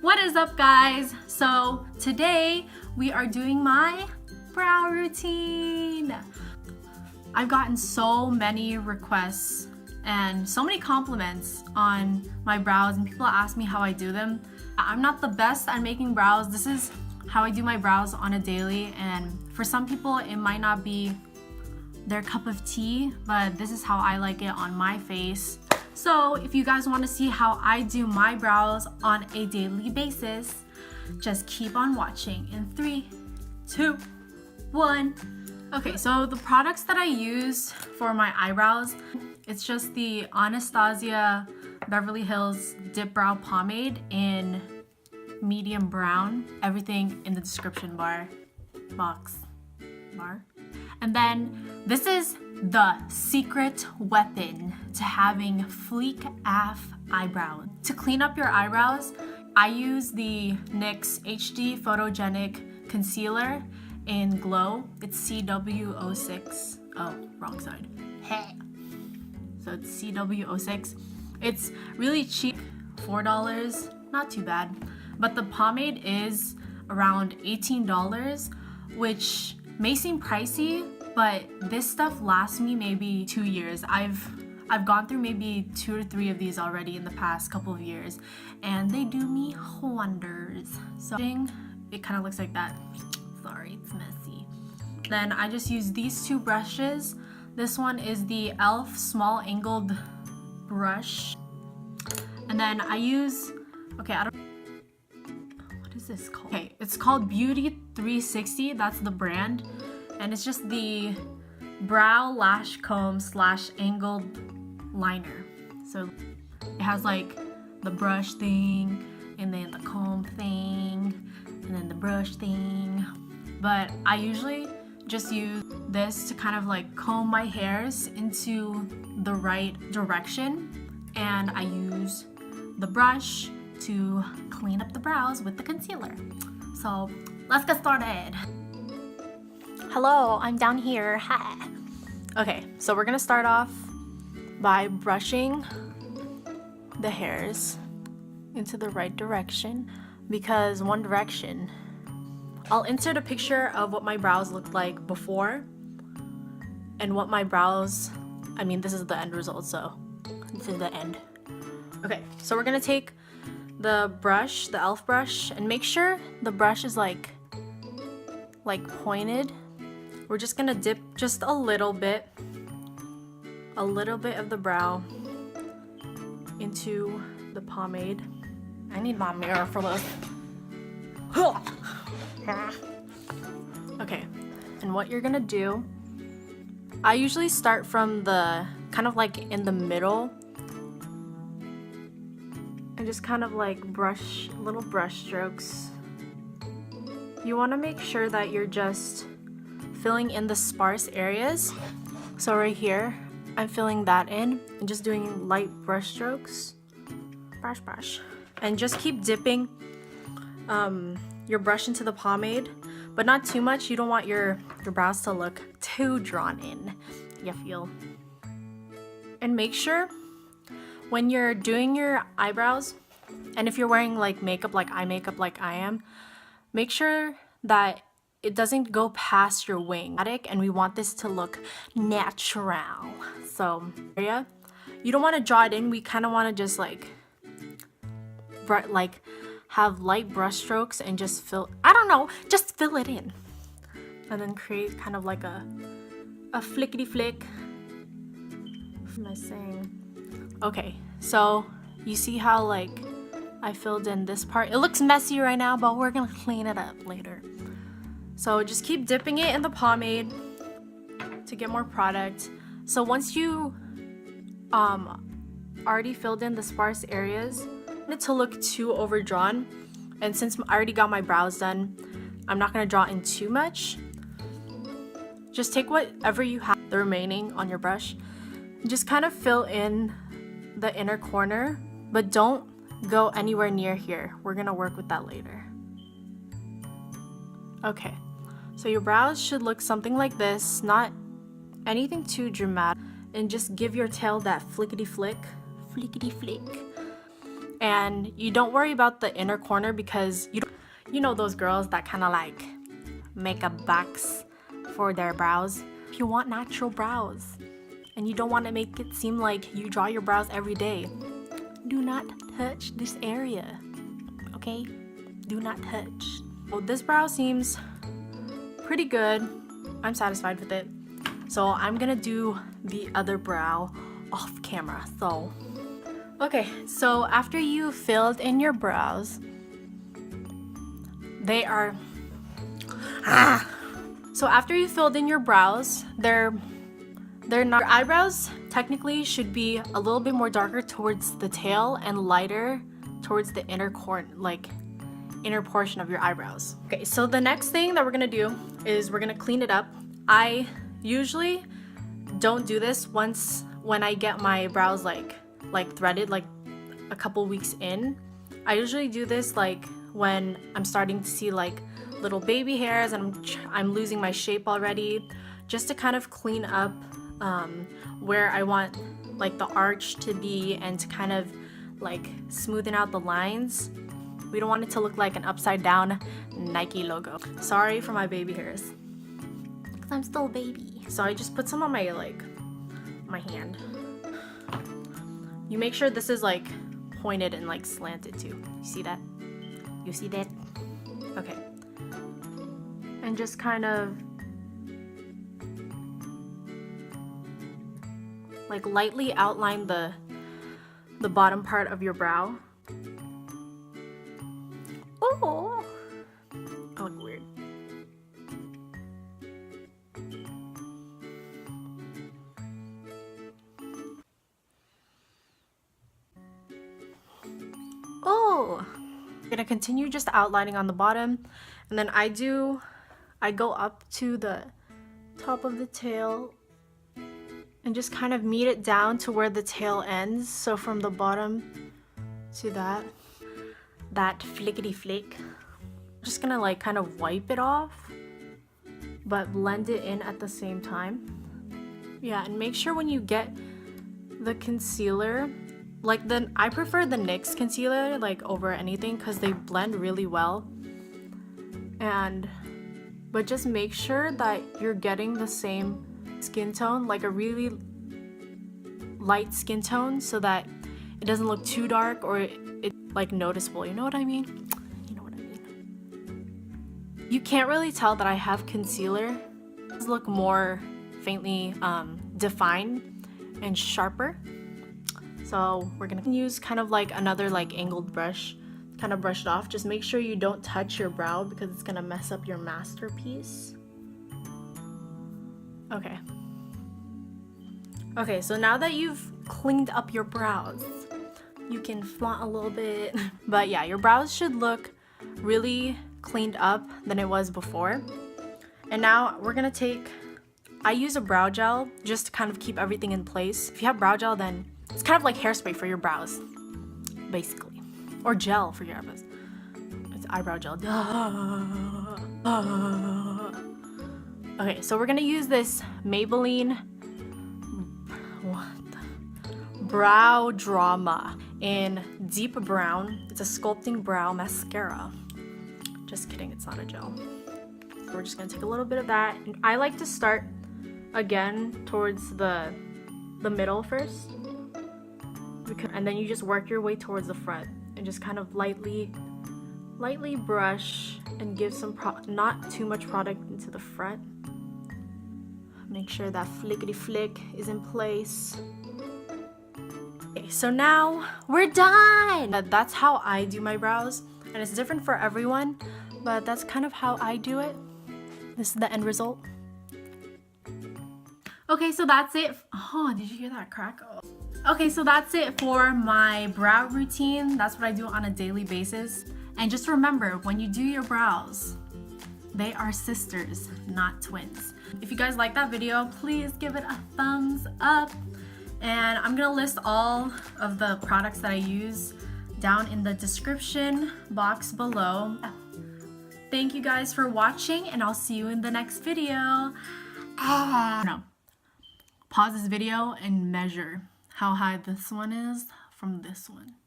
What is up, guys? So today we are doing my brow routine. I've gotten so many requests and so many compliments on my brows, and people ask me how I do them. I'm not the best at making brows. This is how I do my brows on a daily, and for some people it might not be their cup of tea, but this is how I like it on my face. So if you guys want to see how I do my brows on a daily basis, just keep on watching in 3, 2, 1. Okay, so the products that I use for my eyebrows, it's just the Anastasia Beverly Hills Dip Brow Pomade in medium brown. Everything in the description box. And then this is the secret weapon to having FLICKEDY eyebrows. To clean up your eyebrows, I use the NYX HD Photogenic Concealer in Glow. It's CW06. Oh, wrong side. So it's CW06. It's really cheap, $4, not too bad. But the pomade is around $18, which may seem pricey, but this stuff lasts me maybe 2 years. I've gone through maybe 2 or 3 of these already in the past couple of years, and they do me wonders. So it kind of looks like that. Sorry, it's messy. Then I just use these 2 brushes. This one is the e.l.f. small angled brush, and then I use, what is this called? Okay, it's called Beauty 360. That's the brand, and it's just the brow lash comb / angled liner. So it has like the brush thing, and then the comb thing, and then the brush thing. But I usually just use this to kind of like comb my hairs into the right direction, and I use the brush to clean up the brows with the concealer. So let's get started. Hello, I'm down here. Hi. Okay, so we're gonna start off by brushing the hairs into the right direction, because one direction. I'll insert a picture of what my brows looked like before and what my brows, this is the end result, so this is the end. Okay, so we're gonna take the brush, the e.l.f. brush, and make sure the brush is like pointed. We're just gonna dip just a little bit of the brow into the pomade. I need my mirror for this. Okay, and what you're gonna do, I usually start from the kind of like in the middle and just kind of like brush, little brush strokes. You want to make sure that you're just filling in the sparse areas. So right here, I'm filling that in and just doing light brush strokes. Brush. And just keep dipping your brush into the pomade, but not too much. You don't want your brows to look too drawn in, you feel. And make sure when you're doing your eyebrows, and if you're wearing like makeup, like eye makeup like I am, make sure that it doesn't go past your wing. And we want this to look natural. So you don't want to draw it in. We kind of want to just like have light brush strokes and just just fill it in, and then create kind of like a flickety flick. What am I saying? Okay, so you see how like I filled in this part. It looks messy right now, but we're gonna clean it up later. So just keep dipping it in the pomade to get more product. So once you already filled in the sparse areas, it to look too overdrawn, and since I already got my brows done, I'm not going to draw in too much. Just take whatever you have the remaining on your brush, just kind of fill in the inner corner, but don't go anywhere near here. We're going to work with that later. Okay, so your brows should look something like this, not anything too dramatic, and just give your tail that flickety flick. And you don't worry about the inner corner because you know those girls that kind of like make a box for their brows. If you want natural brows and you don't want to make it seem like you draw your brows every day, do not touch this area, okay? Do not touch. Well, this brow seems pretty good. I'm satisfied with it. So I'm gonna do the other brow off camera. So, okay, so after you filled in your brows, they are, so after you filled in your brows, they're not, your eyebrows technically should be a little bit more darker towards the tail and lighter towards the inner portion of your eyebrows. Okay, so the next thing that we're gonna do is we're gonna clean it up. I usually don't do this when I get my brows like threaded, like a couple weeks in. I usually do this like when I'm starting to see like little baby hairs and I'm losing my shape already, just to kind of clean up where I want like the arch to be and to kind of like smoothen out the lines. We don't want it to look like an upside down Nike logo. Sorry for my baby hairs, because I'm still a baby. So I just put some on my hand. You make sure this is like pointed and like slanted too. You see that? You see that? Okay. And just kind of like lightly outline the bottom part of your brow. Oh, I look weird. Oh, I'm gonna continue just outlining on the bottom, and then I go up to the top of the tail and just kind of meet it down to where the tail ends. So from the bottom to that flickety flick. I'm just gonna like kind of wipe it off, but blend it in at the same time. Yeah, and make sure when you get the concealer, like I prefer the NYX concealer like over anything because they blend really well. But just make sure that you're getting the same skin tone, like a really light skin tone, so that it doesn't look too dark or it like noticeable. You know what I mean? You know what I mean. You can't really tell that I have concealer. It does look more faintly defined and sharper. So we're gonna use kind of like another like angled brush, kind of brush it off. Just make sure you don't touch your brow because it's gonna mess up your masterpiece. Okay. Okay, so now that you've cleaned up your brows, you can flaunt a little bit. But yeah, your brows should look really cleaned up than it was before. And now we're gonna I use a brow gel just to kind of keep everything in place. If you have brow gel, then it's kind of like hairspray for your brows, basically. Or gel for your eyebrows. It's eyebrow gel. Okay, so we're gonna use this Maybelline Brow Drama in deep brown. It's a sculpting brow mascara. Just kidding, it's not a gel. We're just gonna take a little bit of that. And I like to start again towards the middle first, and then you just work your way towards the front and just kind of lightly brush and give some not too much product into the front. Make sure that flickety flick is in place. Okay, so now we're done. That's how I do my brows, and it's different for everyone, but that's kind of how I do it. This is the end result. Okay, so that's it. Oh, did you hear that crack? Oh. Okay, so that's it for my brow routine. That's what I do on a daily basis. And just remember, when you do your brows, they are sisters, not twins. If you guys like that video, please give it a thumbs up. And I'm gonna list all of the products that I use down in the description box below. Thank you guys for watching, and I'll see you in the next video. No. Pause this video and measure how high this one is from this one.